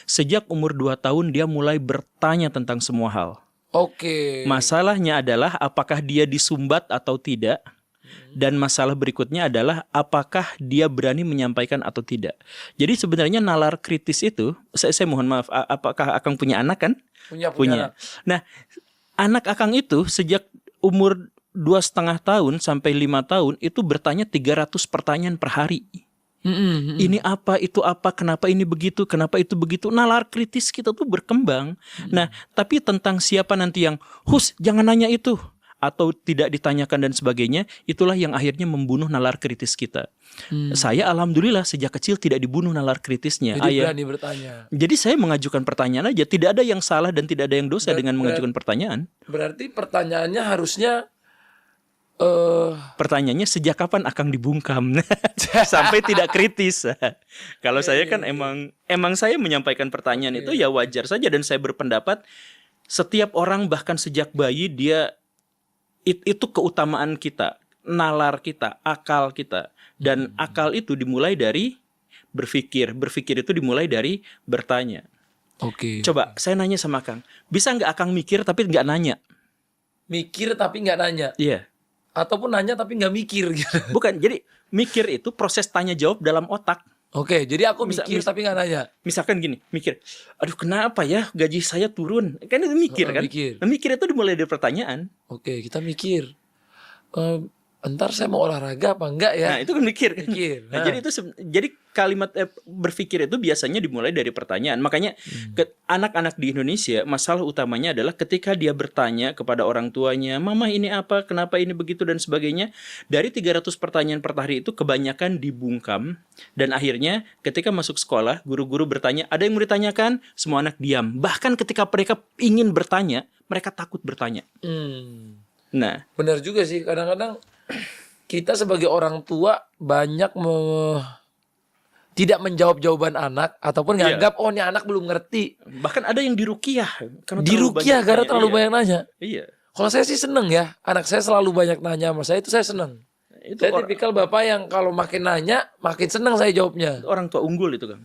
Sejak umur 2 tahun dia mulai bertanya tentang semua hal. Oke. Masalahnya adalah apakah dia disumbat atau tidak. Dan masalah berikutnya adalah apakah dia berani menyampaikan atau tidak. Jadi sebenarnya nalar kritis itu, saya mohon maaf, apakah Akang punya anak kan? Punya. Nah, anak Akang itu sejak umur 2,5 tahun sampai 5 tahun itu bertanya 300 pertanyaan per hari. Ini apa, itu apa, kenapa ini begitu, kenapa itu begitu. Nalar kritis kita tuh berkembang. Nah, tapi tentang siapa nanti yang, jangan nanya itu, atau tidak ditanyakan dan sebagainya, itulah yang akhirnya membunuh nalar kritis kita. Saya alhamdulillah sejak kecil tidak dibunuh nalar kritisnya. Jadi berani bertanya. Jadi saya mengajukan pertanyaan aja, tidak ada yang salah dan tidak ada yang dosa dengan mengajukan pertanyaan. Berarti pertanyaannya harusnya Pertanyaannya sejak kapan Akang dibungkam sampai tidak kritis. Kalau saya kan emang saya menyampaikan pertanyaan itu ya wajar saja, dan saya berpendapat setiap orang bahkan sejak bayi dia itu keutamaan kita, nalar kita, akal kita, dan akal itu dimulai dari berpikir itu dimulai dari bertanya. Oke. Coba saya nanya sama Akang, bisa nggak Akang mikir tapi nggak nanya? Mikir tapi nggak nanya. Iya. Ataupun nanya tapi nggak mikir gitu. Bukan, jadi mikir itu proses tanya jawab dalam otak. Oke, jadi aku mikir tapi nggak nanya. Misalkan gini, mikir, aduh kenapa ya gaji saya turun? Kan itu mikir kan? Mikir. Nah, mikir itu dimulai dari pertanyaan. Oke, kita mikir. Entar saya mau olahraga apa enggak ya? Nah itu kan mikir. Mikir. Nah, jadi kalimat berpikir itu biasanya dimulai dari pertanyaan. Makanya anak-anak di Indonesia masalah utamanya adalah ketika dia bertanya kepada orang tuanya, mama ini apa, kenapa ini begitu dan sebagainya. Dari 300 pertanyaan per hari itu kebanyakan dibungkam, dan akhirnya ketika masuk sekolah guru-guru bertanya, ada yang mau ditanyakan, semua anak diam. Bahkan ketika mereka ingin bertanya, mereka takut bertanya. Nah, benar juga sih, kadang-kadang kita sebagai orang tua banyak tidak menjawab jawaban anak, ataupun nganggap oh ini anak belum ngerti. Bahkan ada yang diruqyah karena terlalu banyak nanya. Iya. Kalau saya sih seneng ya, anak saya selalu banyak nanya sama saya, itu saya seneng. Saya tipikal bapak yang kalau makin nanya makin seneng saya jawabnya. Orang tua unggul itu kan.